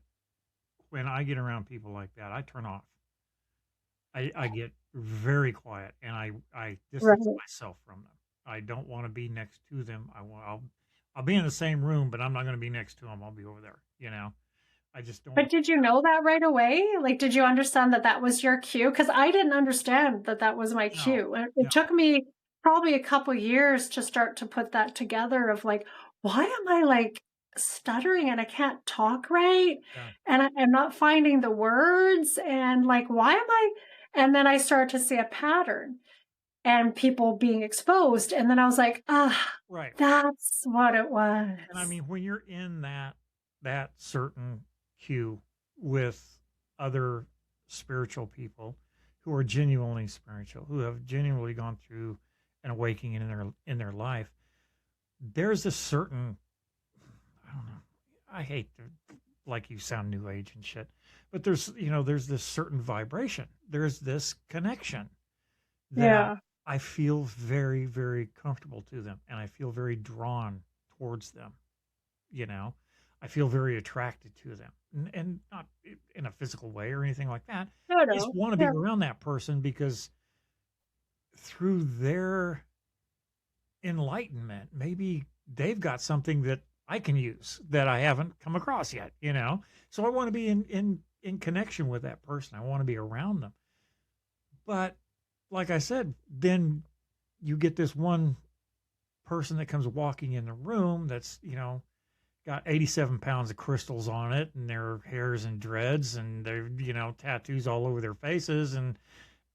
when I get around people like that, I turn off. I get very quiet and I distance myself from them. I don't want to be next to them. I'll be in the same room, but I'm not going to be next to them. I'll be over there. I just don't. But did you know that right away? Like, did you understand that was your cue? Because I didn't understand that was my cue. It took me probably a couple years to start to put that together of like, why am I like stuttering and I can't talk right? And I'm not finding the words and like, why am I? And then I started to see a pattern. and people being exposed. And then I was like, Right. that's what it was. And I mean, when you're in that certain queue with other spiritual people who are genuinely spiritual, who have genuinely gone through an awakening in their life, there's a certain, I don't know, I hate to like you sound new age and shit, but there's this certain vibration. There's this connection that Yeah. I feel very, very comfortable to them, and I feel very drawn towards them. I feel very attracted to them, and not in a physical way or anything like that. No, I just no. want to be Yeah. around that person because through their enlightenment, maybe they've got something that I can use that I haven't come across yet, So I want to be in connection with that person. I want to be around them. But like I said, then you get this one person that comes walking in the room that's, got 87 pounds of crystals on it, and their hair's in dreads, and they're, tattoos all over their faces,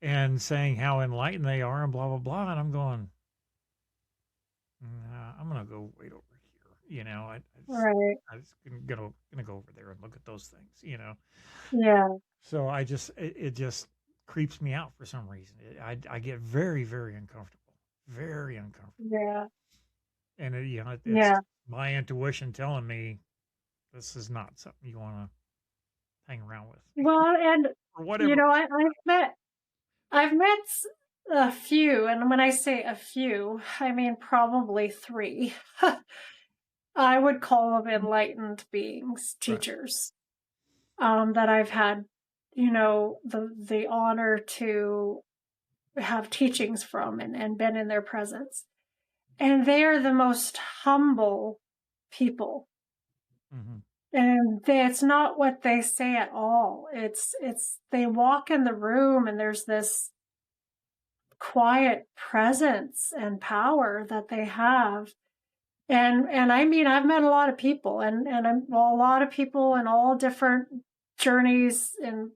and saying how enlightened they are, and blah, blah, blah. And I'm going, nah, I'm going to go wait over here. Right. I was gonna go over there and look at those things, Yeah. So it just creeps me out for some reason. I get very, very uncomfortable, very uncomfortable. Yeah. And it's Yeah. my intuition telling me this is not something you want to hang around with, Well, and or whatever. I've met a few, and when I say a few, I mean probably 3. I would call them enlightened beings, Right. teachers, that I've had, the honor to have teachings from and been in their presence. And they are the most humble people. Mm-hmm. And it's not what they say at all. It's they walk in the room and there's this quiet presence and power that they have. And I mean, I've met a lot of people and a lot of people in all different journeys and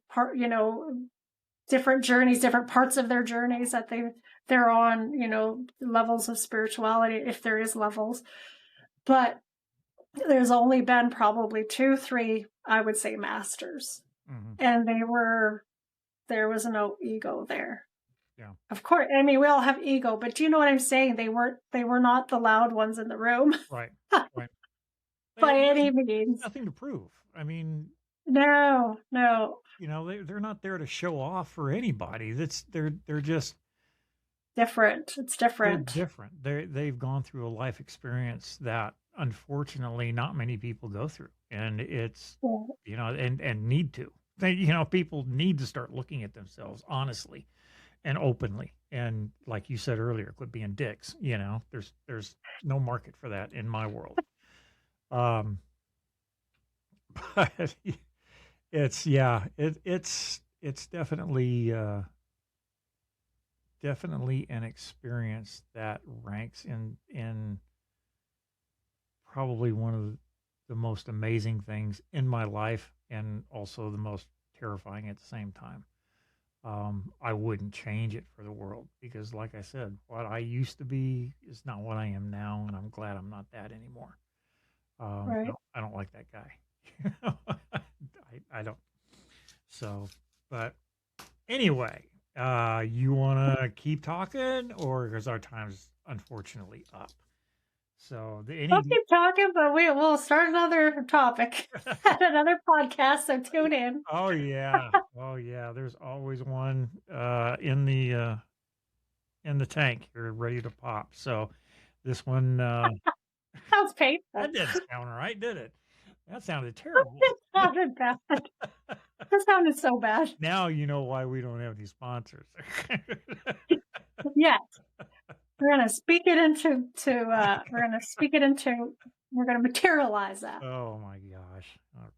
different journeys, different parts of their journeys that they're on, levels of spirituality, if there is levels. But there's only been probably 2, 3, I would say, masters. Mm-hmm. And there was no ego there. Yeah. Of course. I mean, we all have ego, but do you know what I'm saying? They were not the loud ones in the room. Right. Right. By any means. Nothing to prove. I mean, no. They're not there to show off for anybody. They're just different. It's different. They're different. They've gone through a life experience that unfortunately not many people go through, and it's and need to. People need to start looking at themselves honestly and openly, and like you said earlier, quit being dicks. There's no market for that in my world. But it's definitely an experience that ranks in probably one of the most amazing things in my life, and also the most terrifying at the same time. I wouldn't change it for the world, because like I said, what I used to be is not what I am now, and I'm glad I'm not that anymore. Right. I don't like that guy. I don't. So, but anyway, you want to keep talking, or because our time's unfortunately up. So I'll keep talking, but we'll start another topic at another podcast. So tune in. Oh yeah. There's always one in the tank here, ready to pop. So this one sounds painful. That didn't sound right, did it? That sounded terrible. It sounded bad. That sounded so bad. Now you know why we don't have any sponsors. Yes. We're gonna speak it into. We're gonna materialize that. Oh my gosh! Oh,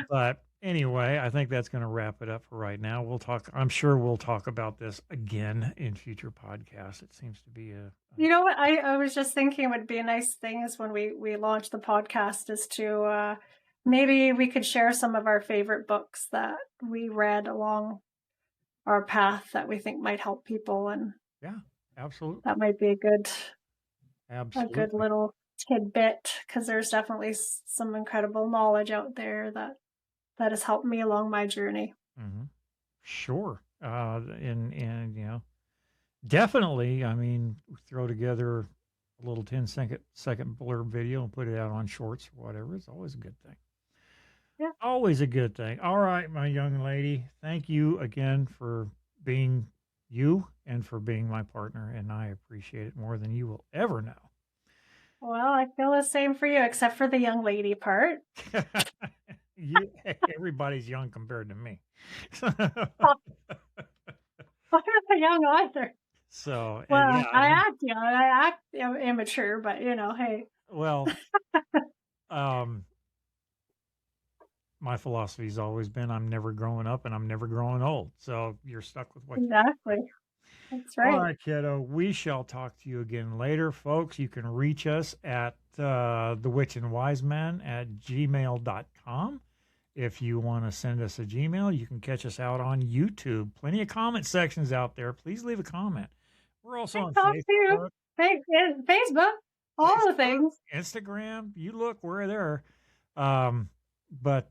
but anyway, I think that's going to wrap it up for right now. I'm sure we'll talk about this again in future podcasts. It seems to be You know what? I was just thinking it would be a nice thing is when we launch the podcast is to maybe we could share some of our favorite books that we read along our path that we think might help people, and Yeah, absolutely. that might be a good Absolutely. little tidbit, because there's definitely some incredible knowledge out there that has helped me along my journey. Hmm. Sure. And definitely, I mean, throw together a little 10-second blurb video and put it out on shorts or whatever. It's always a good thing. Yeah. Always a good thing. All right, my young lady. Thank you again for being you and for being my partner. And I appreciate it more than you will ever know. Well, I feel the same for you, except for the young lady part. Everybody's young compared to me. I'm not young either. So, Well, yeah, I act young, I act immature, but hey. well, my philosophy's always been I'm never growing up and I'm never growing old. So you're stuck with what Exactly. That's All right. right, kiddo. We shall talk to you again later, folks. You can reach us at thewitchandwiseman@gmail.com. If you want to send us a Gmail, you can catch us out on YouTube. Plenty of comment sections out there. Please leave a comment. We're also on TikTok too. Facebook, all the things. Instagram. You look, we're there. But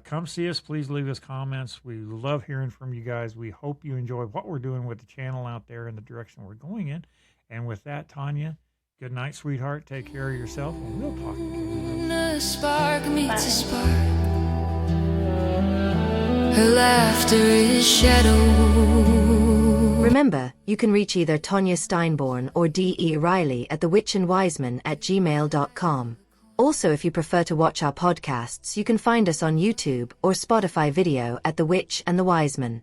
come see us. Please leave us comments. We love hearing from you guys. We hope you enjoy what we're doing with the channel out there and the direction we're going in. And with that, Tonya, good night, sweetheart. Take care of yourself, and we'll talk again. A spark meets a spark. Her laughter is shadow. Remember, you can reach either Tonya Steinborn or D.E. Riley at thewitchandwiseman@gmail.com. Also, if you prefer to watch our podcasts, you can find us on YouTube or Spotify video at The Witch and the Wiseman.